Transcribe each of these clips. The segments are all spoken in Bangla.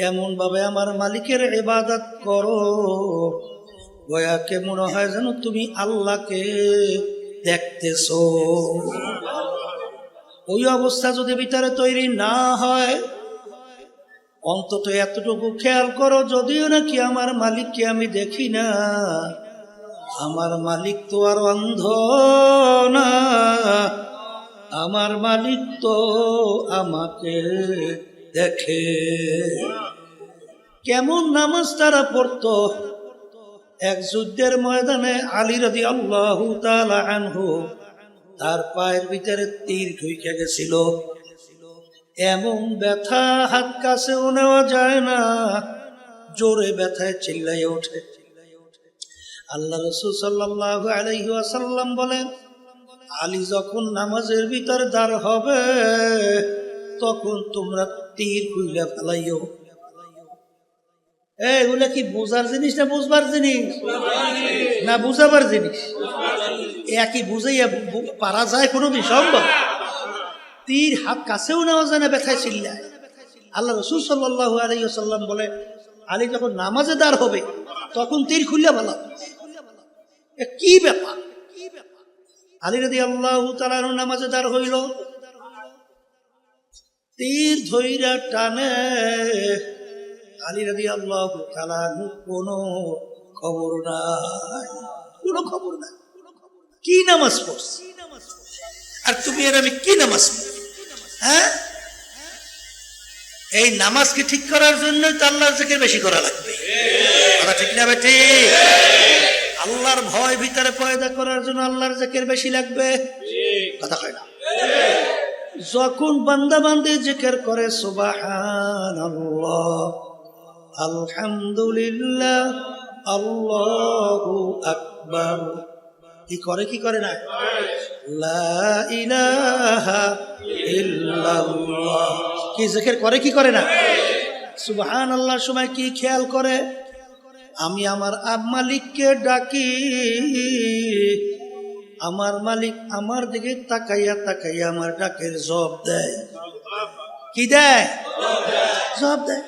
এমন ভাবে আমার মালিকের ইবাদত করো গোয়াকে মনে হয় যেন তুমি আল্লাহকে দেখতেছো। ওই অবস্থা যদি ভিতরে তৈরি না হয়, অন্তত এতটুকু খেয়াল করো, যদিও নাকি আমার মালিককে আমি দেখি না, আমার মালিক তো আর অন্ধ না, আমার মালিক তো আমাকে দেখে। কেমন নামাজ তারা পড়তো। এক যুদ্ধের ময়দানে আলী রাদিয়াল্লাহু তাআলা আনহু, তার পায়ের ভিতরে তীর ঢুকে গেছিল। এমন ব্যথা, হাত কাছেও নেওয়া যায় না, জোরে ব্যথায় চিল্লাইয়ে ওঠে। আল্লাহ রাসূল সাল্লাল্লাহু আলাইহি ওয়াসাল্লাম বলেন, আলী যখন নামাজের ভিতর দাঁড় হবে তখন তোমরা তীর খুইলা ফেলাইও। এগুলা কি বোঝার জিনিস না বুঝবার জিনিস না বুঝাবার জিনিস? একই বুঝাইয়া পারা যায় কোনোদিন সম্ভব? তীর হাত কাছেও নেওয়া যায় না, ব্যথায় চিল্লায়। আল্লাহ রাসূল সাল্লাল্লাহু আলাইহি ওয়াসাল্লাম বলে, আলী যখন নামাজে দাঁড় হবে তখন তীর খুইলা ফেলাও। কি ব্যাপার? আলী রাদিয়াল্লাহু তাআলা নামাজে দাঁড় হইল, তীর ধইরা টানে। আলী রাদিয়াল্লাহু তাআলা কোনো খবর নাই, কোনো খবর নাই। কি নামাজ পড়ছি আর তুমি আর আমি কি নামাজ পড়ি? হ্যাঁ, এই নামাজকে ঠিক করার জন্য তো আল্লাহর জিকির বেশি করা লাগবে। কথা ঠিক না বেঠি? আল্লাহর ভয় ভিতরে পয়দা করার জন্য আল্লাহর জিকির বেশি লাগবে। কথা কয় না? যখন বান্দা বান্দে জিকির করে সুবহানাল্লাহ, আলহামদুলিল্লাহ, আল্লাহু আকবার, কি করে কি করে না? লা ইলাহা ইল্লাল্লাহ, কি জিকির করে কি করে না? সুবহানাল্লাহর সময় কি খেয়াল করে? আমি আমার মালিককে ডাকি, আমার মালিক আমার দিকে তাকাইয়া তাকাইয়া আমার ডাকের জবাব দেয়। কি দেয়? জবাব দেয়।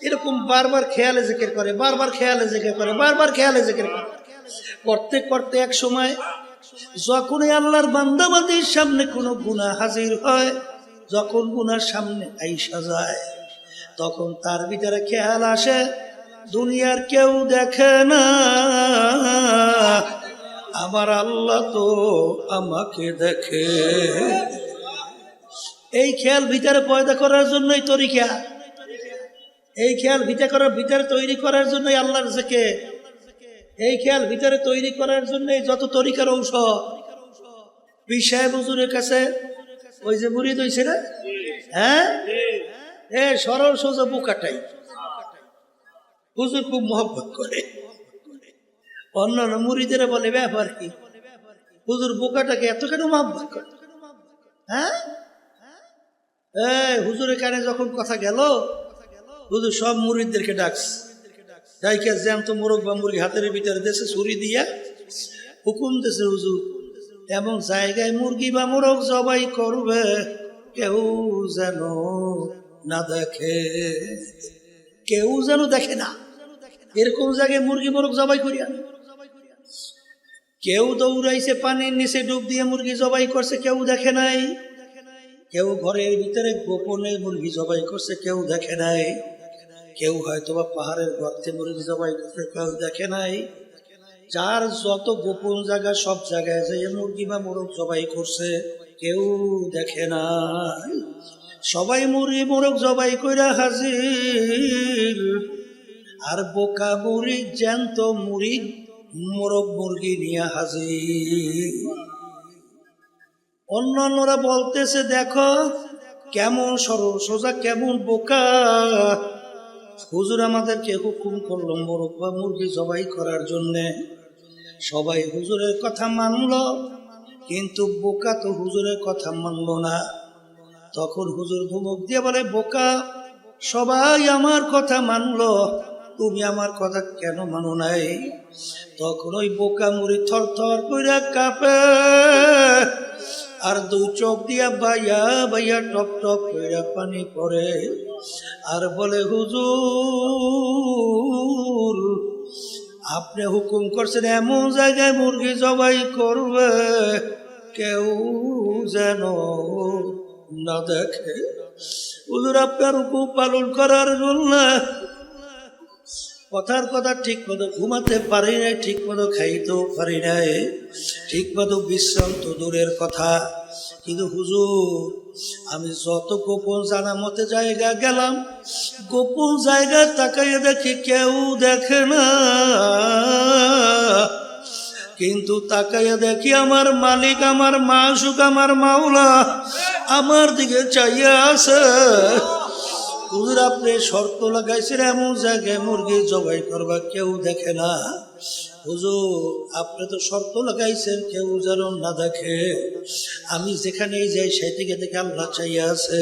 এরকম বারবার খেয়ালে জিকির করে, বারবার খেয়ালে জিকির করে, বারবার খেয়ালে জিকির করে। করতে করতে এক সময় যখন আল্লাহর বান্দা বান্দির সামনে কোনো গুনাহ হাজির হয়, যখন গুনাহ সামনে আইসা যায়, তখন তার ভিতরে খেয়াল আসে, দুনিয়ার কেউ দেখে না, আমার আল্লাহ তো আমাকে দেখে। এই খেয়াল ভিতরে পয়দা করার জন্যই তরিকা, এই খেয়াল ভিতরে তৈরি করার জন্যই আল্লাহর জিকির, এই খেয়াল ভিতরে তৈরি করার জন্যই যত তরিকার ঔষধ। পীর সাহেব হুজুরের কাছে ওই যে মুরিদ হইছে না, হ্যাঁ, সরল সোজা বোকাটাই হুজুর খুব মহব্বত করে। অন্যান্য মুরিদেরা বলে ব্যাপার কি, হুজুর বোকাটাকে এত কেন মহব্বত করে? হ্যাঁ, হুজুরের কানে যখন কথা গেল, হুজুর সব মুরিদদেরকে ডাকছে, ডাইকে জ্যান্ত মোরগ বা মুরগি হাতের ভিতরে দেশে ছুরি দিয়া হুকুম দিয়েছে, হুজুর এমন জায়গায় মুরগি বা মোরগ জবাই করবে কেউ যেন না দেখে, কেউ যেন দেখে না। এরকম জায়গায় মুরগি মোরগ জবাই করিয়া, কেউ দৌড়াইছে পানির নিচে ডুব দিয়ে মুরগি জবাই করছে, কেউ দেখে নাই। কেউ ঘরের ভিতরে গোপনে মুরগি জবাই করছে, কেউ দেখে নাই। কেউ হয়তো বা পাহাড়ের গর্তে মুরগি জবাই করছে, কেউ দেখে নাই। যার যত গোপন জায়গা সব জায়গায় যে মুরগি বা মোরগ জবাই করছে, কেউ দেখে না। সবাই মুরগি মোরগ জবাই কইরা হাজির, আর বোকা মুরগি জ্যান্ত মুরগি মোরগ মুরগি নিয়ে হাজির। অন্যান্যরা বলতেছে, দেখো কেমন সরল সোজা, কেমন বোকা। হুজুর আমাদেরকে হুকুম করলো মোরগ বা মুরগি জবাই করার জন্যে, সবাই হুজুরের কথা মানলো, কিন্তু বোকা তো হুজুরের কথা মানলো না। তখন হুজুর ধমক দিয়ে বলে, বোকা সবাই আমার কথা মানলো, তুমি আমার কথা কেন মানো নাই? তখন ওই বোকা মুড়ি থর থর কইরা কাঁপে, আর দুই চোখ দিয়া বাইয়া বাইয়া টপ টপ কইরা পানি পড়ে, আর বলে হুজুর আপনি হুকুম করছেন এমন জায়গায় মুরগি জবাই করবে কেউ যেন না দেখে। হুজুর আপনার হুকুম পালন করার জন্য কথার কথা ঠিক মতো ঘুমাতে পারি নাই, ঠিক মতো খাইতেও পারি নাই, ঠিক মতো বিশ্রাম তো দূরের কথা। কিন্তু হুজুর আমি যত গোপন জানা মতে জায়গা গেলাম, গোপন জায়গায় তাকাইয়ে দেখি কেউ দেখে না, কিন্তু তাকাইয়া দেখি আমার মালিক, আমার মাসুক, আমার মাওলা আমার দিকে চাইয়া আছে। হুজুর আপনি শর্ত লাগাইছেন এমন জায়গায় মুরগি জবাই করবা কেউ দেখে না। হুজুর আপনি তো শর্ত লাগাইছেন কেউ যেন না দেখে। আমি যেখানে যাই সেদিকে দেখে আল্লাহ চাইয়া আছে,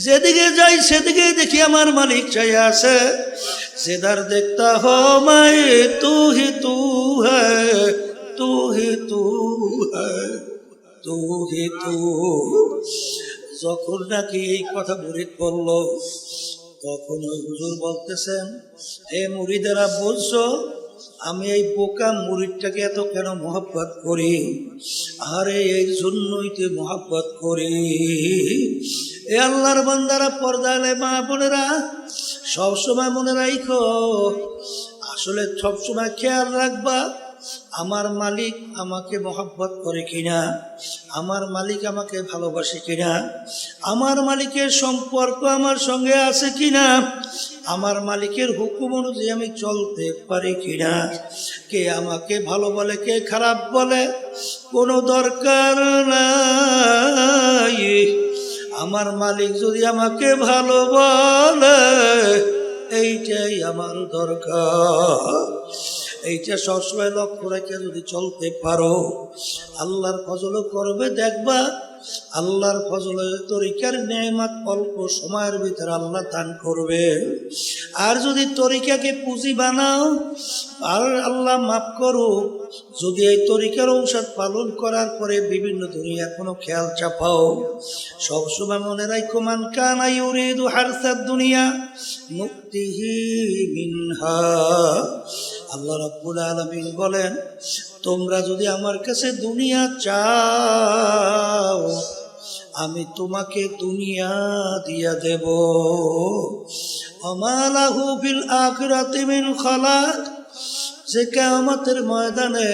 যেদিকে যাই সেদিকে দেখি আমার মালিক চাইয়া আছে। যেদার দেখতা হো মাই তু হি তু হ্যায়, তু হি তু হ্যায়, তু হি তু। যখন নাকি এই কথা মুরিদ বলল, তখন হুজুর বলতেছেন হে মুরিদেরা বলছো আমি এই বোকা মুরিদটাকে এত কেন মহব্বত করি? আরে এই জন্যই তো মহব্বত করি। এ আল্লাহর বান্দারা, পর্দালে মা বোনেরা, সবসময় মনে রাখো, আসলে সবসময় খেয়াল রাখবা আমার মালিক আমাকে মহব্বত করে কিনা, আমার মালিক আমাকে ভালোবাসে কিনা, আমার মালিকের সম্পর্ক আমার সঙ্গে আছে কিনা, আমার মালিকের হুকুম অনুযায়ী আমি চলতে পারি কিনা। কে আমাকে ভালো বলে কে খারাপ বলে কোনো দরকার নাই। আমার মালিক যদি আমাকে ভালো বলে এইটাই আমার দরকার। এইটা সবসময় লক্ষ্য রেখে যদি চলতে পারো আল্লাহর ফজলও করবে। দেখবা আল্লাহর ফজলের তরিকার নেয়ামত অল্প সময়ের ভিতরে আল্লাহ দান করবে। আর যদি তরিকাকে পুঁজি বানাও আর আল্লাহ মাফ করো, যদি এই তরিকার ঔষধ পালন করার পরে বিভিন্ন দুনিয়া কোনো খেয়াল চাপাও, সবসময় মনে রাখো মান কানা ইউরিদু হারসাদ দুনিয়া নুতিহি মিনহা। আল্লাহ রাব্বুল আলামিন বলেন তোমরা যদি আমার কাছে দুনিয়া চাও আমি তোমাকে দুনিয়া দিয়া দেব। আমালাহু ফিল আখিরাতি মিন খালাক, যে কিয়ামতের ময়দানে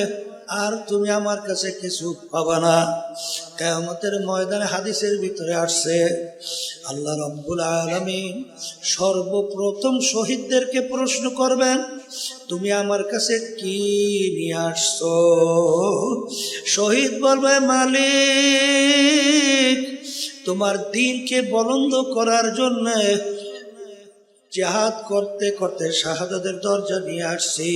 আর তুমি আমার কাছে কিছু পাবা না। কিয়ামতের ময়দানে হাদিসের ভিতরে আসছে আল্লাহ রাব্বুল আলামিন সর্বপ্রথম শহীদদেরকে প্রশ্ন করবেন তুমি আমার কাছে কি নিয়ে আসছো? শহীদ বলবে মালিক তোমার দ্বীনকে বুলন্দ করার জন্য জিহাদ করতে করতে শাহাদাতের দরজা নিয়ে আসছি।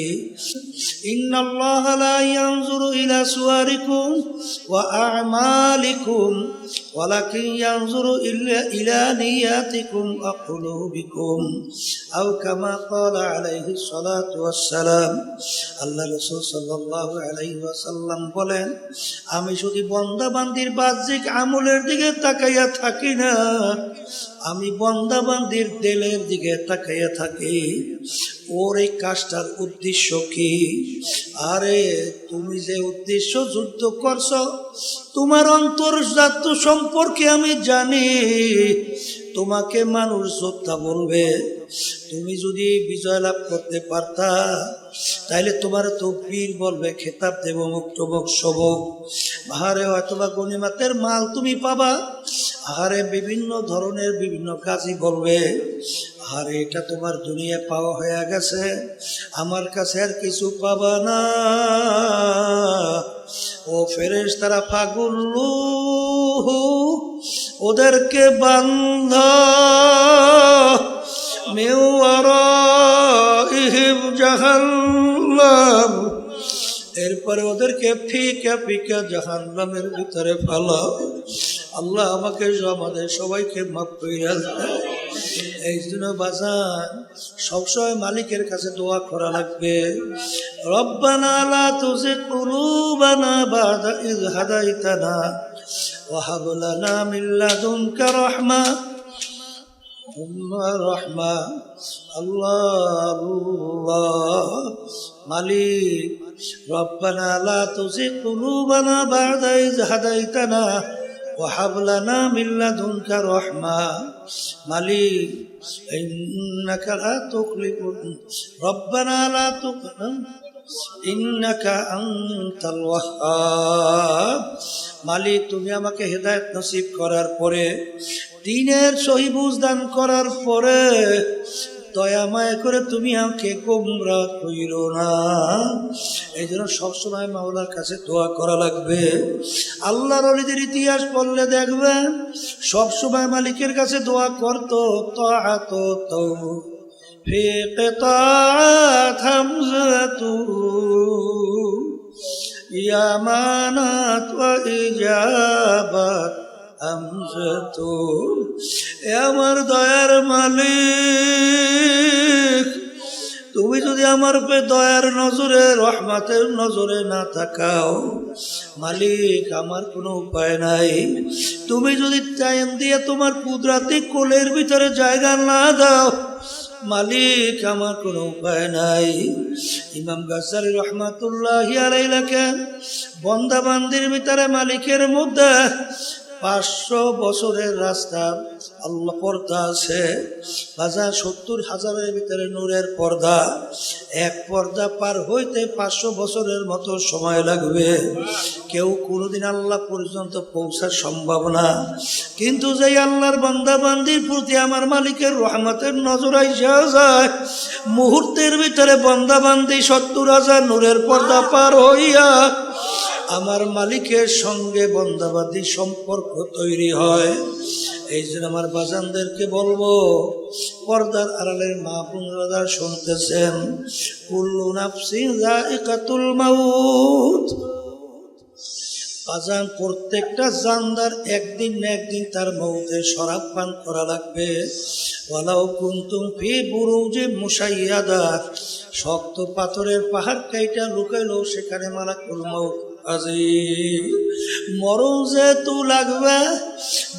ইন্নাল্লাহা লা ইয়ানজুরু ইলা সুওয়ারিকুম ওয়া আ'মালিকুম ওয়ালাকিন ইয়ানজুরু ইলা নিয়াতিকুম ওয়া কুলুবিকুম আও কামা ক্বালা আলাইহিস সালাতু ওয়াস সালাম। আল্লাহ রাসূল সাল্লাল্লাহু আলাইহি ওয়াসাল্লাম বলেন আমি শুধু বান্দা বান্দির বাহ্যিক আমলের দিকে তাকাইয়া থাকি না, আমি বান্দা বান্দির দিলের দিকে তাকাইয়া থাকি। ওর এই কাজটার উদ্দেশ্য কি? আরে তুমি যে উদ্দেশ্য যুদ্ধ করছো তোমার অন্তর্জাত সম্পর্কে আমি জানি। তোমাকে মানুষ যোদ্ধা বলবে, তুমি যদি বিজয় লাভ করতে পারতা তাইলে তোমার তো বীর বলবে, খেতাব দেব, মুক্ত বক্সব। আহারে হয়তোবা গনিমতের মাল তুমি পাবা। আহারে বিভিন্ন ধরনের বিভিন্ন কাজই বলবে আরে এটা তোমার দুনিয়া পাওয়া হয়ে গেছে, আমার কাছে আর কিছু পাবা না। ও ফেরেশতারা ফাগুল্লু ওদেরকে বান্ধা মিওয়ারাইহিম জাহান্নাম, এরপরে ওদেরকে ফিকা ফিকা জাহান্নামের ভিতরে ফেলাও। আল্লাহ আমাকে আমাদের সবাইকে মাফ কইরা দেয়। এই জন্য বাজান সবসময় মালিকের কাছে দোয়া করা লাগবে। রব্বানা লা তুযিগ কুলুবানা বাদা ইয হাদাইতানা وهب لنا من لدنك رحمة رحمة الله الله মালিক ربنا لا تزغ قلوبنا بعد إذ هديتنا وهب لنا من لدنك رحمة মালিক إنك لا تخلف ربنا لا تخلف إنك أنت الوهاب মালিক তুমি আমাকে হেদায়েত নসিব করার পরে দ্বীনের সহি বুঝ দান করার পরে দয়া মায়া করে তুমি আমাকে গোমরাহ কইরো না। এই জন্য সবসময় মাওলার কাছে দোয়া করা লাগবে। আল্লাহর ওলিদের ইতিহাস পড়লে দেখবেন সবসময় মালিকের কাছে দোয়া করতো। তাআত তৌফিক তাআত হামজাতু ইয়ামানাত ওয়া ইজাবাত হামজাতু। এ আমার দয়ার মালিক, তুমি যদি আমার দয়ার নজরে রহমতের নজরে না থাকাও মালিক আমার কোনো উপায় নাই। তুমি যদি টাইম দিয়ে তোমার কুদরতি কোলের ভিতরে জায়গা না দাও মালিক আমার কোনো উপায় নাই। ইমাম গাজ্জালী রহমাতুল্লাহি আলাইহি লেখেন বান্দা বান্দির ভিতরে মালিকের মধ্যে 500 বছরের রাস্তা আল্লাহ পর্দা আছে। 70,000 ভিতরে নূরের পর্দা, এক পর্দা পার হইতে 500 বছরের মতো সময় লাগবে। কেউ কোনোদিন আল্লাহ পর্যন্ত পৌঁছার সম্ভব না। কিন্তু যে আল্লাহর বান্দা বান্দির প্রতি আমার মালিকের রহমতের নজর আইসা যায়, মুহূর্তের ভিতরে বান্দা বান্দি 70,000 নূরের পর্দা পার হইয়া আমার মালিকের সঙ্গে বন্দাবাদী সম্পর্ক তৈরি হয়। এই জন্য আমার বাজানদেরকে বলবো, পর্দার আড়ালের মা বোনেরা শুনতেছেন, কুল্লু নাফসিন যায়িকাতুল মাউত। বাজান প্রত্যেকটা জানদার একদিন না একদিন তার মৌতের শরাব পান করা লাগবে। ওয়ালাউ কুনতুম ফি বুরুজিন মুশাইয়াদা, শক্ত পাথরের পাহাড় কাইটা লুকাইলো সেখানে মালাকুল মউত মরণ যেহেতু লাগবে।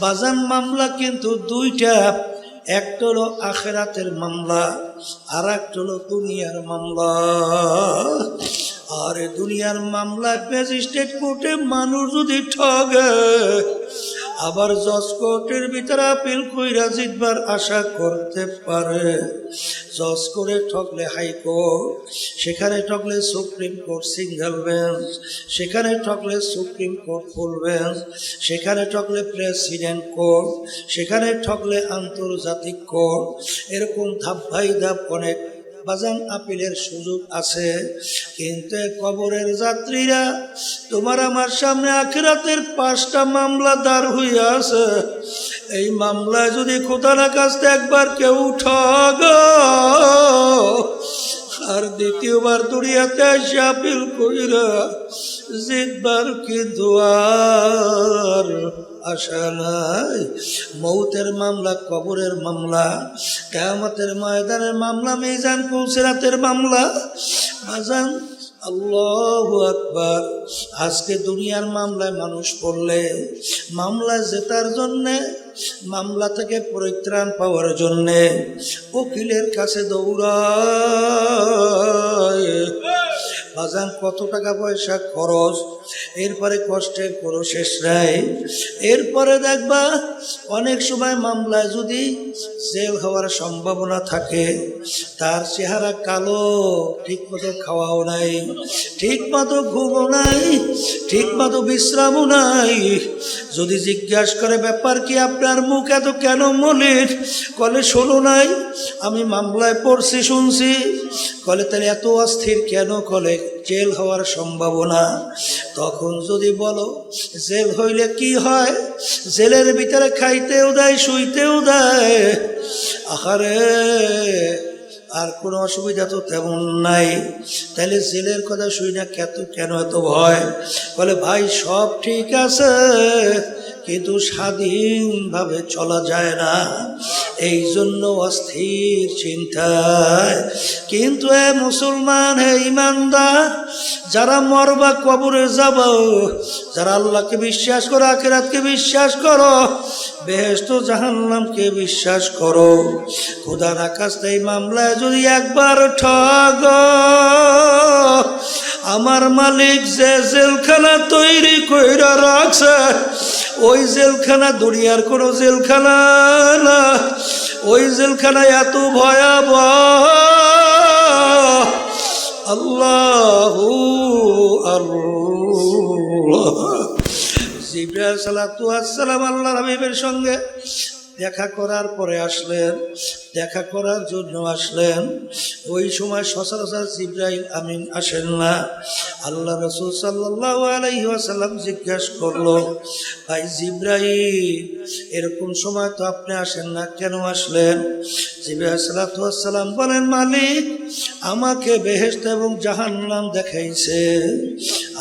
বাজান মামলা কিন্তু দুইটা, একটা হলো আখিরাতের মামলা আর একটা হলো দুনিয়ার মামলা। আর দুনিয়ার মামলায় ম্যাজিস্ট্রেট কোর্টে মানুষ যদি ঠগে, আবার জজ কোর্টের ভিতরে আপিল কইরা জিতবার আশা করতে পারে। জজ করে ঠকলে হাইকোর্ট, সেখানে ঠকলে সুপ্রিম কোর্ট সিঙ্গেল বেঞ্চ, সেখানে ঠকলে সুপ্রিম কোর্ট ফুল বেঞ্চ, সেখানে ঠকলে প্রেসিডেন্ট কোর্ট, সেখানে ঠকলে আন্তর্জাতিক কোর্ট। এরকম ধাপ বাই ধাপ অনেক বাজান আপিলের সুযোগ আছে। কিন্তু কবরের যাত্রীরা, তোমার আমার সামনে আখিরাতের 5টা মামলা দাঁড় হইয়া আছে। এই মামলায় যদি খোদার কাছে একবার কেউ ঠগ আর দ্বিতীয়বার দুনিয়াতে এসে আপিল কইরা জিতবার কি দুয়ার আশা নাই। মৌতের মামলা, কবরের মামলা, কিয়ামতের ময়দানের মামলা, মিজান পুলসিরাতের মামলা। বাজান আল্লাহু আকবার। আজকে দুনিয়ার মামলায় মানুষ পড়লে মামলা জেতার জন্যে, মামলা থেকে পরিত্রাণ পাওয়ার জন্যে উকিলের কাছে দৌড়ায়। বাজান কত টাকা পয়সা খরচ, এরপরে কষ্টের কোনো শেষ নাই। এরপরে দেখবা অনেক সময় মামলায় যদি জেল হওয়ার সম্ভাবনা থাকে, তার চেহারা কালো, ঠিক মতো খাওয়াও নাই, ঠিক মতো ঘুমও নাই, ঠিক মতো বিশ্রামও নাই। যদি জিজ্ঞাসা করে ব্যাপার কি, আপনার মুখ এত কেন মলিন? কলে শোনো নাই, আমি মামলায় পড়ছি শুনছি। কলে তাহলে এত অস্থির কেন? কলে জেল হওয়ার সম্ভাবনা। তখন যদি বলো জেল হইলে কি হয়, জেলের ভিতরে খাইতেও দেয়, শুইতেও দেয়, আহারে আর কোনো অসুবিধা তো তেমন নাই, তাহলে জেলের কথা শুই না কেন এত ভয়? বলে ভাই সব ঠিক আছে, কিন্তু স্বাধীনভাবে চলা যায় না, এই জন্য অস্থির চিন্তায়। কিন্তু এ মুসলমান, হে ইমানদার, যারা মরবা কবরে যাব, যারা আল্লাহকে বিশ্বাস করো, আখিরাতকে বিশ্বাস করো, বেহেশত জাহান্নামকে বিশ্বাস করো, খোদা না কাস্তে এই মামলায় যদি একবার ঠগ, আমার মালিক যে জেলখানা তৈরি কইরা রাখছে, ওই জেলখানা দুনিয়ার কোনো জেলখানা না, ওই জেলখানা এত ভয়াবহ। আল্লাহু আল্লাহ। জিবরাইল সালাতু আসসালাম আল্লাহর হাবিবের সঙ্গে দেখা করার পরে আসলেন, দেখা করার জন্য আসলেন। ওই সময় সচরাচর জিবরাইল আমিন আসেন না। আল্লাহ রাসূল সাল্লাল্লাহু আলাইহি ওয়াসাল্লাম জিজ্ঞাসা করলো, ভাই জিবরাইল, এরকম সময় তো আপনি আসেন না, কেন আসলেন? জিবরাইল সালাতু আসসালাম বলেন, মালিক আমাকে বেহেশত এবং জাহান্নাম দেখাইছে,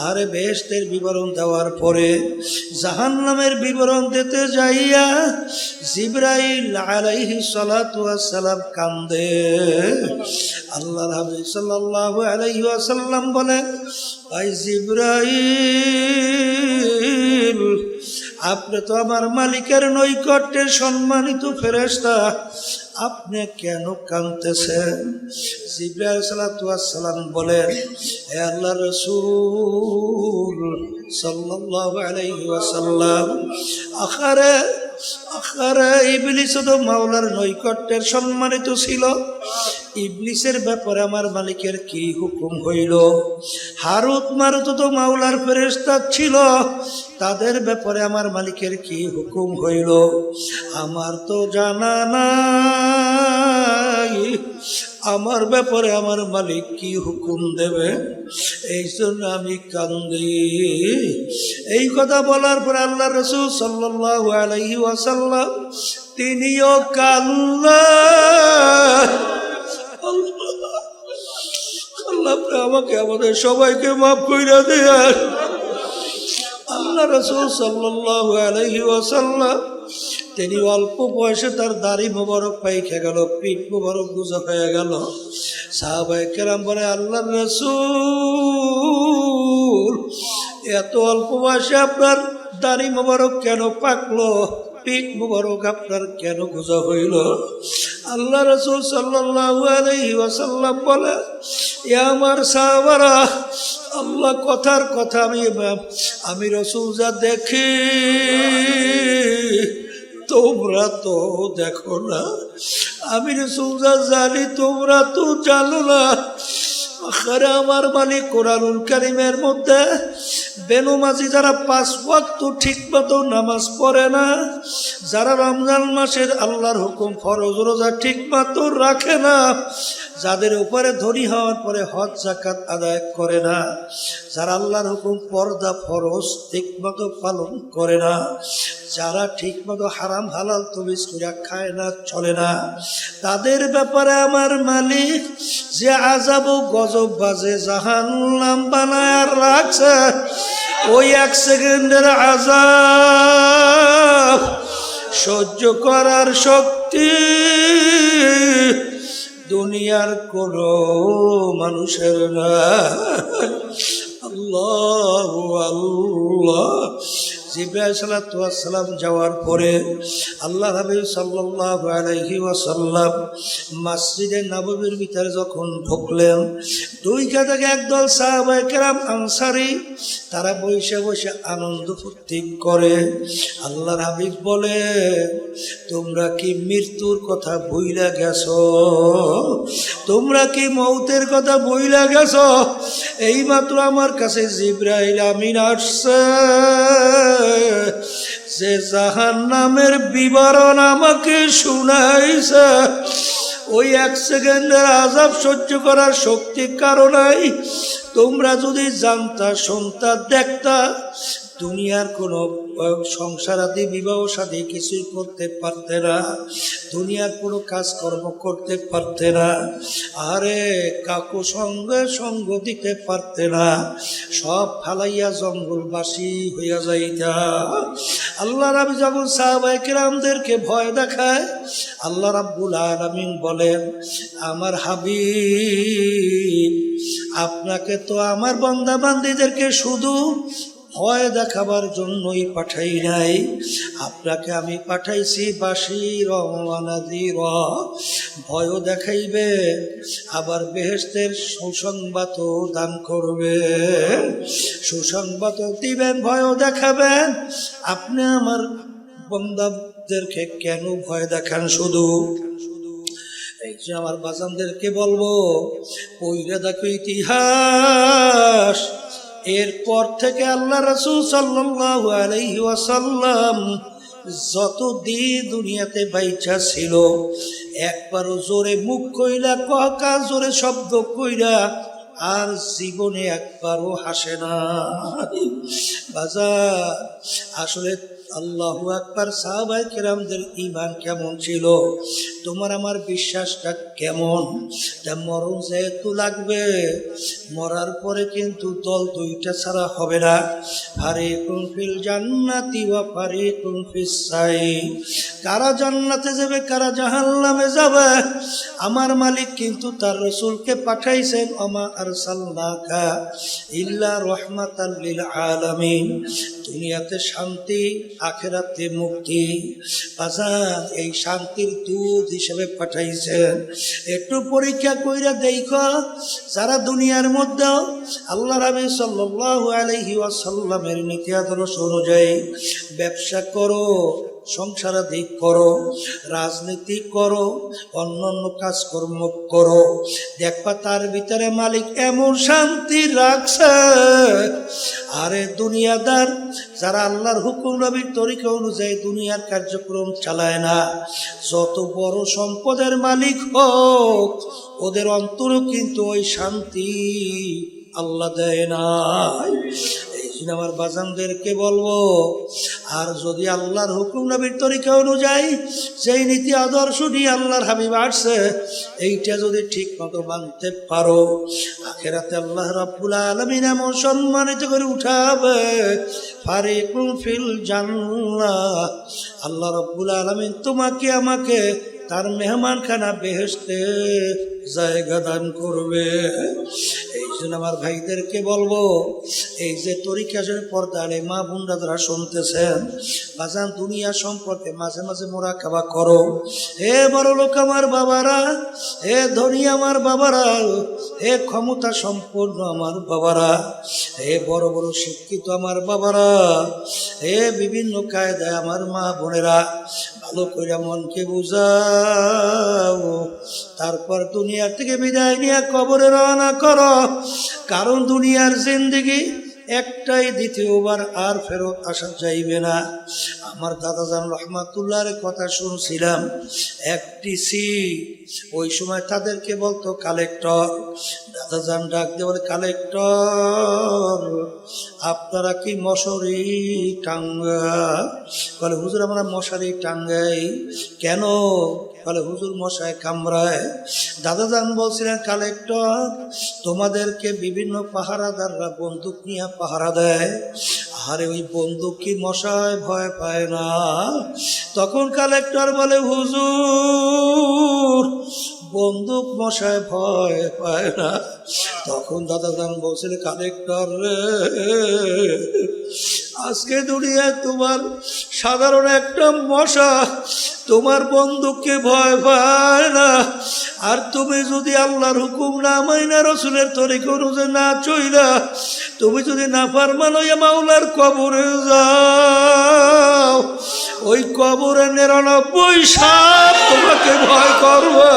আর বেহেশতের বিবরণ দেওয়ার পরে জাহান্নামের বিবরণ দিতে যাইয়া জিবরাইল আলাইহিস সালাতু ওয়াসসালাম কান্দে। আল্লাহর হাবিব সাল্লাল্লাহু আলাইহি ওয়াসাল্লাম বলেন, ভাই জিবরাইল, আপনি তো আমার মালিকের নৈকট্যের সম্মানিত ফেরেশতা, আপনি কেন কাঁদতেছেন? জিবরাইল সালাতু ওয়াসসালাম বলেন, হে আল্লাহর রাসূল সাল্লাল্লাহু আলাইহি ওয়াসাল্লাম, আখারে ইবলিস তো মাওলার নৈকট্যের সম্মানিত ছিল, ইবলিসের ব্যাপারে আমার মালিকের কি হুকুম হইল? হারুত মারুত তো মাওলার ফেরেশতা ছিল, তাদের ব্যাপারে আমার মালিকের কি হুকুম হইল? আমার তো জানা নাই, আমার ব্যাপারে আমার মালিক কি হুকুম দেবে, এই জন্য আমি কান্দি। এই কথা বলার পর আল্লাহ রাসূল সাল্লাল্লাহু আলাইহি ওয়াসাল্লাম তিনিও কান্দেন। আল্লাহ আমাকে, আমাদের সবাইকে মাফ কইরা দেন। আল্লাহ রাসূল সাল্লাল্লাহু আলাইহি ওয়াসাল্লাম তিনি অল্প বয়সে তার দাড়ি মোবারক পাইকে গেল, পিঠ মোবারক গুজা হয়ে গেল। সাহাবায়ে কেরাম বলে, আল্লাহর রাসূল, এত অল্প বয়সে আপনার দাড়ি মোবারক কেন পাকলো, পিঠ মোবারক আপনার কেন গুজা হইল? আল্লাহ রাসূল সাল্লাল্লাহু আলাইহি ওয়াসাল্লাম বলে, এ আমার সাহাবারা, আল্লাহ কথার কথা, আমি রাসূল যা দেখি তোমরা তো দেখো না, আমি রাসূল যা জানি তোমরা তো জানো না। আখেরে আমার মালিক কোরআনুল কারীমের মধ্যে বেনমাজি যারা 5 ওয়াক্ত ঠিক মতো নামাজ পড়ে না, যারা রমজান মাসের আল্লাহর হুকুম ফরজ রোজা ঠিক মতো রাখে না, যাদের উপরে ধনী হওয়ার পরে হজ যাকাত আদায় করে না, যারা আল্লাহর হুকুম পর্দা ফরজ ঠিক মতো পালন করে না, যারা ঠিক মতো হারাম হালাল তমিজ করে খায় না, চলে না, তাদের ব্যাপারে আমার মালিক যে আযাব ও গজব বাজে জাহান্নাম বানায় রাখছে, ওই 1 সেকেন্ডের আযাব সহ্য করার শক্তি দুনিয়ার কোনো মানুষের না। আল্লাহু আল্লাহ। জিবরাইল সালাতু ওয়াসসালাম যাওয়ার পরে আল্লাহ হাবিব সাল্লাল্লাহু আলাইহি ওয়াসাল্লাম মসজিদে নববীর ভিতরে যখন ঢুকলেন, দুই কাছে একদল সাহাবায়ে কেরাম আনসারী, তারা বসে বসে আনন্দ ফুর্তি করে। আল্লাহর হাবিব বলে, তোমরা কি মৃত্যুর কথা ভুইলা গেছো? তোমরা কি মৌতের কথা ভুইলা গেছো? এইমাত্র আমার কাছে জিবরাইল আমিন আসছে, যে জাহান্নামের বিবরণ আমাকে শুনাইছে। ওই 1 সেকেন্ডের আযাব সহ্য করার শক্তি কারো নাই। তোমরা যদি জানতা, শুনতা, দেখতা, দুনিয়ার কোনো সংসার আদি বিবাহ সাথে কিছুই করতে পারতে না, দুনিয়ার কোনো কাজকর্ম করতে পারতে না, আরে কাকু সঙ্গে সঙ্গ দিতে পারতে না, সব ফালাইয়া জঙ্গলবাসী হইয়া যাইতা। আল্লাহ রাব্বি যখন সাহাবায়ে কেরামদেরকে ভয় দেখায়, আল্লাহ রাব্বুল আলামিন বলেন, আমার হাবিব আপনাকে তো আমার বান্দা বান্দীদেরকে শুধু ভয় দেখাবার জন্যই পাঠাই নাই, আপনাকে আমি পাঠাইছি বাশীর ওয়া নাযীর, ভয়ও দেখাইবে আবার বেহেশতের সুসংবাদও দান করবে, সুসংবাদ দিবেন, ভয়ও দেখাবেন। আপনি আমার বান্দাদেরকে কেন ভয় দেখান? শুধু এই যে আমার বাজানদেরকে বলবো, পইরা দেখো ইতিহাস। এরপর থেকে আল্লাহ রাসূল সাল্লাল্লাহু আলাইহি ওয়াসাল্লাম যতদিন দুনিয়াতে বাইচা ছিল, একবারও জোরে মুখ কইরা কা জোরে শব্দ কইরা আর জীবনে একবারও হাসে না। বাজার আসলে আল্লাহু আকবার, সাহাবায়ে কেরামদের ঈমান কেমন ছিল, তোমার আমার বিশ্বাসটা কেমন? তা মরণ যেহেতু লাগবে, মরার পরে কিন্তু দল দুইটা ছাড়া হবে না, ফারিকুন ফিল জান্নাতি ওয়া ফারিকুন ফিস সাঈর। কারা জান্নাতে যাবে, কারা জাহান্নামে যাবে, আমার মালিক কিন্তু তার রাসূলকে পাঠাইছেন, ওমা আরসালনাকা ইল্লা রাহমাতাল লিল আলামিন। দুনিয়াতে শান্তি, আখিরাতে মুক্তি। বাজার এই শান্তির দূত হিসেবে পাঠাইছেন। একটু পরীক্ষা কইরা দেখো, যারা দুনিয়ার মধ্যে আল্লাহ রাব্বি সাল্লাল্লাহু আলাইহি ওয়াসাল্লামের নীতি আদর্শ অনুযায়ী ব্যবসা করো, সংসারাদি করো, রাজনীতি করো, অন্যান্য কাজকর্ম করো, দেখবা তার ভিতরে মালিক এমন শান্তি রাখছে। আরে দুনিয়াদার যারা আল্লাহর হুকুম নবীর তরিকা অনুযায়ী দুনিয়ার কার্যক্রম চালায় না, যত বড় সম্পদের মালিক হোক, ওদের অন্তরও কিন্তু ওই শান্তি আল্লাহ দেয় না। আমার বাজানদেরকে বলবো, আর যদি আল্লাহর হুকুম নবীর তরিকা অনুযায়ী সেই নীতি আদর্শ নিয়ে আল্লাহর হাবিব আসছে, এইটা যদি ঠিক মতো মানতে পারো, আখিরাতে আল্লাহ রাব্বুল আলামিন এমন সম্মানিত করে উঠাবে, ফারিকুন ফিল জান্নাহ। আল্লাহ রাব্বুল আলামিন তোমাকে আমাকে তার মেহমানখানা বেহেশতে জায়গা দান করবে। এই জন্য আমার ভাইদেরকে বলবো, এই যে তরিকা পর্দারে মা বোনরা যারা শুনতেছেন, বাজান দুনিয়া সম্পর্কে মাঝে মাঝে মোরাকাবা করো। হে বড় লোক আমার বাবারা, হে ধনী আমার বাবারা, হে ক্ষমতা সম্পন্ন আমার বাবারা, হে বড় বড় শিক্ষিত আমার বাবারা, হে বিভিন্ন কায়দায় আমার মা বোনেরা, ভালো করে মনকে বুঝাও। তারপর দুনিয়ার থেকে বিদায় নিয়ে কবরে রওনা করো, কারণ দুনিয়ার জিন্দেগি একটাই, দ্বিতীয়বার আর ফেরত আসা যাইবে না। আমার দাদাজান রহমাতুল্লাহর কথা শুনছিলাম, একটি সিট, ওই সময় তাদেরকে বলতো কালেক্টর। দাদাজান ডাক দিয়ে বলে, কালেক্টর আপনারা কি মশারি টাঙ্গা? বলে হুজুর আমরা মশারি টাঙ্গাই। কেন? বলে হুজুর মশায় কামড়ায়। দাদাজান বলছিলেন, কালেক্টর তোমাদেরকে বিভিন্ন পাহারাদাররা বন্দুক নিয়ে পাহারা দেয়, আরে ওই বন্দুক কি মশায় ভয় পায় না? তখন কালেক্টর বলে, হুজুর বন্দুক মশায় ভয় পায় না। তখন দাদাজান বলছিলেন, কালেক্টর রে, আজকে দুনিয়ায় তোমার সাধারণ একটা মশা তোমার বন্দুককে ভয় পায় না, আর তুমি যদি আল্লাহর হুকুম না মাইনা, রসুলের তরিকা অনুযায়ী না চইলা, তুমি যদি নাফরমান হইয়া মাওলার কবরে যাও, ওই কবরে 99 সাপ তোমাকে ভয় করবে।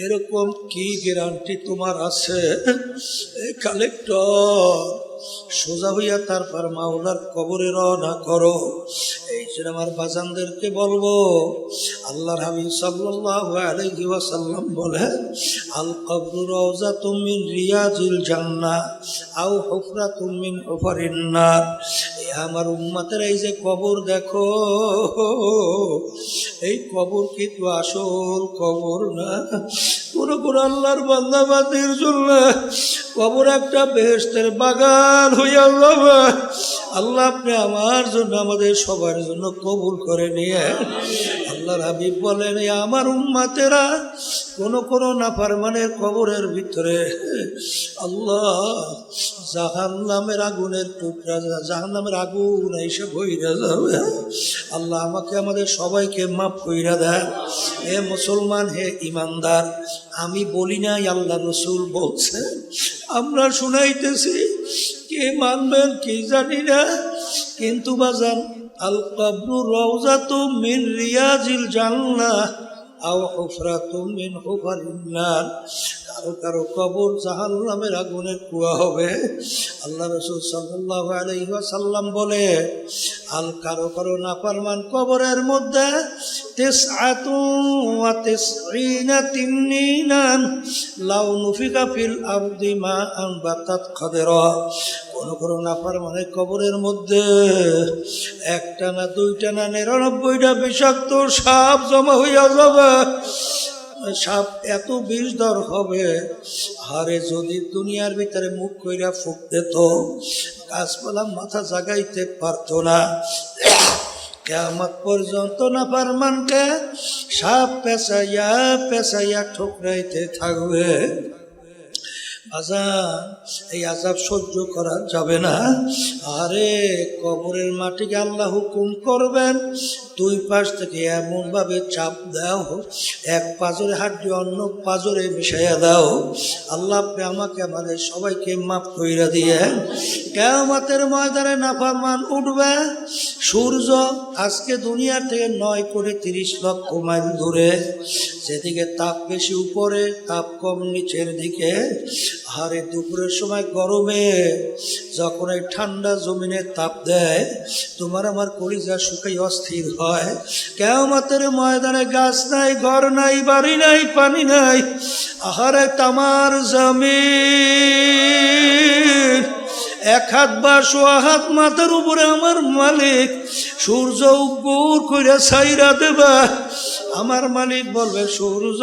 এরকম কি গ্যারান্টি তোমার আছে? কালেক্টর সোজা হইয়া তারপর মাওলার কবরে রওনা করো। এই সেটা আমার বাজানদেরকে বলবো, আল্লাহর হাবিব সাল্লাল্লাহু আলাইহি ওয়াসাল্লাম বলে, আল কবরু রাওযাতুম মিন রিয়াজিল জান্নাহ আও হুফরাতুম মিন হুফারিন নার। আমার উম্মতের এই যে কবর দেখো, এই কবর কিন্তু আসল কবর না। পুরো আল্লাহর বান্দা বান্দির জন্য কবর একটা বেহেশতের বাগান হইয়া যাবে। আল্লাহ আপনি আমার জন্য, আমাদের সবার জন্য কবুল করে নিয়ে। আল্লাহর হাবিব বলেন, আমার উম্মতেরা কোন নাফরমানের কবরের ভিতরে আল্লাহ জাহান্নামের আগুনের টুকরা, জাহান্নামের আগুন এসে বইরা যাবে। আল্লাহ আমাকে আমাদের সবাইকে মাফ কইরা দেয়। হে মুসলমান, হে ইমানদার, আমি বলি নাই, আল্লাহ রসুল বলছে, আমরা শুনাইতেছি, কে মানবেন কি জানি না, কিন্তু বাজান, আল কবরু রাওযাতুম মিন রিয়াজিল জান্নাহ আও হুফরাতুম মিন হুফারিন নার। কারো কারো কবর জাহান্নামের আগুনের কুয়া হবে। আল্লাহ রাসূল সাল্লাল্লাহু আলাইহি ওয়াসাল্লাম বলে, আল কারো নাফরমান কবরের মধ্যে 99 তিন্নিনান লাউ নুফিকা ফিল আরদি মা আনবাতাত খাদরা। কোন নাফরমানের কবরের মধ্যে একটা না দুইটা না 99টা বিষাক্ত সাপ জমা হইয়া যাবে। সাপ এত বিষধর হবে, আরে যদি দুনিয়ার ভিতরে মুখ কইরা ফুক দিত, গাছপালা মাথা জাগাইতে পারতো না। কিয়ামত পর্যন্ত নাফরমানকে সাপ পেঁচাইয়া ঠুকরাইতে থাকবে। আজান, এই আযাব সহ্য করা যাবে না। আরে কবরের মাটিকে আল্লাহ হুকুম করবেন, দুই পাশ থেকে এমন ভাবে চাপ দাও, এক পাজরে হাড্ডি অন্য পাজরে মিশাইয়া দাও। আল্লাহ আপনি আমাকে আমাদের সবাইকে মাফ কইরা দিয়ে। কিয়ামতের ময়দানে নাফরমান উঠবে। সূর্য আজকে দুনিয়ার থেকে 9 কোটি 30 লক্ষ মাইল দূরে, যেদিকে তাপ বেশি উপরে, তাপ কম নিচের দিকে। আরে দুপুরের সময় গরমে যখন এই ঠান্ডা জমিনে তাপ দেয়, তোমার আমার কলিজা শুকাই অস্থির হয়। কিয়ামতের ময়দানে গাছ নাই, ঘর নাই, বাড়ি নাই, পানি নাই। আহারে তামার জমিন, এক হাত বা সোয়া হাত মাথার উপরে আমার মালিক সূর্য উগ্র কইরা ছাইরা দেবা। আমার মালিক বলবে, সূর্য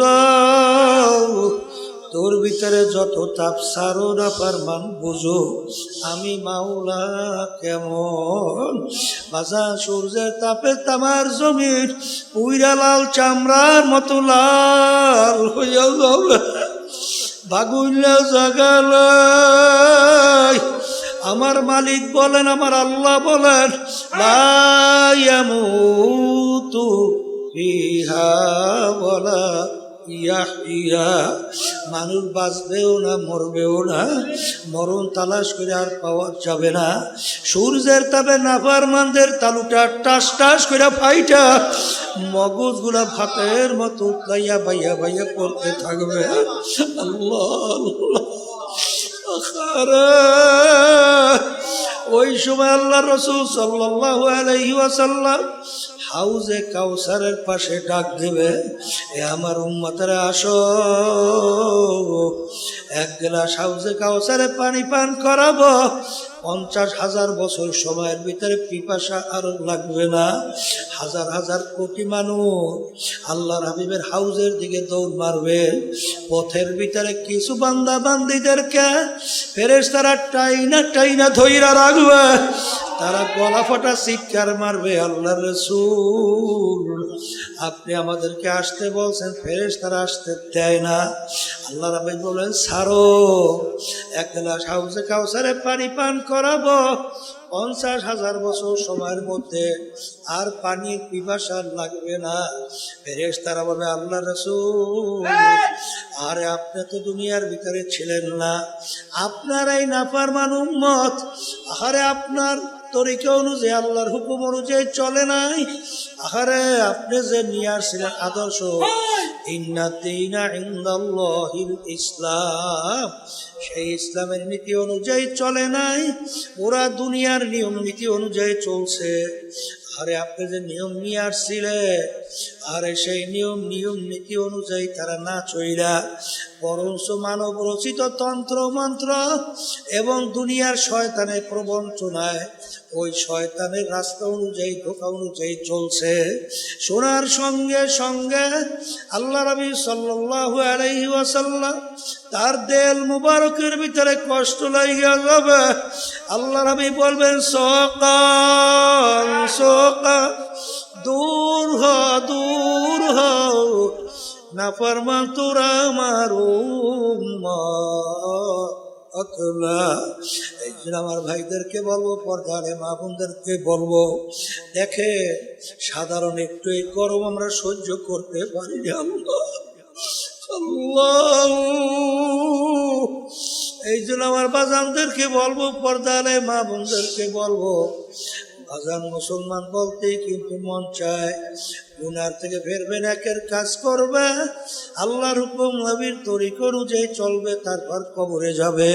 তোর ভিতরে যত তাপ সারো নাফরমান বুঝো আমি মাওলা কেমন। বাজা, সূর্যের তাপে তামার জমিন পুইরা লাল চামড়ার মতো লাল হইয়া যাবে। বাগুইলা জাগালাই আমার মালিক বলেন, আমার আল্লাহ বলেন, লা ইয়ামুতু ফিহা ওয়ালা ইয়াহইয়া। মানুষ বাঁচবেও না, মরবেও না, মরণ তালাশ করে আর পাওয়া যাবে না। সূর্যের তাপে নাফরমানদের তালুটা টাস টাস করে ফাইটা মগজগুলা ভাতের মতো উতলাইয়া বাইয়া বাইয়া করতে থাকবে। আল্লাহ আল্লাহ। ওই সময় আল্লাহ রাসূল সাল্লাল্লাহু আলাইহি ওয়াসাল্লাম হাউজে কাউসারের পাশে ডাক দেবে, এ আমার উম্মতেরা আসো, এক গ্লাস হাউজে কাউসারে পানি পান করাবো। 50,000 বছর সময়ের ভিতরে পিপাসা আরো লাগবে না। হাজার হাজার কোটি মানুষ আল্লাহর হাবিবের হাউজের দিকে দৌড় মারবে। পথের ভিতরে কিছু বান্দা বান্দিদেরকে ফেরেশতারা টাইনা ধইরা রাখবে। তারা গলা ফাটা চিৎকার মারবে, আল্লাহর রাসূল আপনি আমাদেরকে আসতে বলছেন, ফেরেশতারা আসতে দেয় না। আল্লাহ রাব্বি বলেন, ছাড়ো, এক গ্লাস হাউজে কাউসারে পানি পান করাবো। 50,000 বছর সময়ের মধ্যে আর পানির পিপাসা লাগবে না। ফেরেশতারা বলবে, আল্লাহর রাসূল আরে আপনি তো দুনিয়ার ভিতরে ছিলেন না, আপনার এই নাফরমান উম্মত আরে আপনার তরিকা অনুযায়ী, আল্লাহর হুকুম অনুযায়ী চলে নাই। আরে আপনি যে নিয়ে আসছিলেন আদর্শ, ইন্না দীনা ইনদাল্লাহিল ইসলাম, সেই ইসলামের নীতি অনুযায়ী চলে নাই, ওরা দুনিয়ার নিয়ম নীতি অনুযায়ী চলছে। আরে আপনি যে নিয়ম নিয়ে আসছিলেন, আরে সেই নিয়ম নীতি অনুযায়ী তারা না চইলা বরঞ্চ মানব রচিত তন্ত্র মন্ত্র এবং দুনিয়ার শয়তানের প্রবঞ্চনায় ওই শয়তানের রাস্তা অনুযায়ী ধোঁকা অনুযায়ী চলছে। শোনার সঙ্গে সঙ্গে আল্লাহ নবী সাল্লাল্লাহু আলাইহি ওয়াসাল্লাম তার দেল মুবারকের ভিতরে কষ্ট লাগিয়া যাবে। আল্লাহ নবী বলবেন সকাল সকাল দূর হ দূর হ না ফরমান তোরা আমার এই জন্য আমার ভাইদেরকে বলবো, পর্দারে মা বোনদেরকে বলবো, দেখে সাধারণ একটু এই গরম আমরা সহ্য করতে পারি না। এই জন্য আমার বাজানদেরকে বলবো, পর্দারে মা বোনদেরকে বলবো, বাজান মুসলমান বলতেই কিন্তু মন চায় গুনার থেকে ফেরবে, একের কাজ করবে, আল্লাহর হুকুম নবীর তরিক অনুযায়ী চলবে, তারপর কবরে যাবে।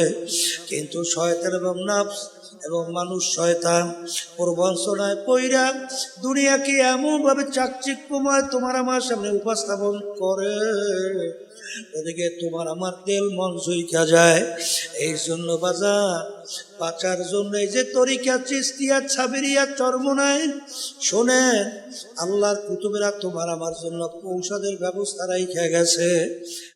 কিন্তু শয়তান এবং নফস এবং মানুষ শয়তান প্রবঞ্চনায় পইরা দুনিয়াকে এমন ভাবে চাকচিক্যময় তোমার আমার সামনে উপস্থাপন করে, ওদিকে তোমার আমার তেল মন জুইকা যায়। এই জন্য বাজার বাঁচার জন্য এই যে তরিকা চিস্তিয়া ছাবিরিয়া চরমনায় শোনেন, আল্লাহর কুতুবেরা তোমার আমার জন্য ঔষধের ব্যবস্থা রাইখা গেছে।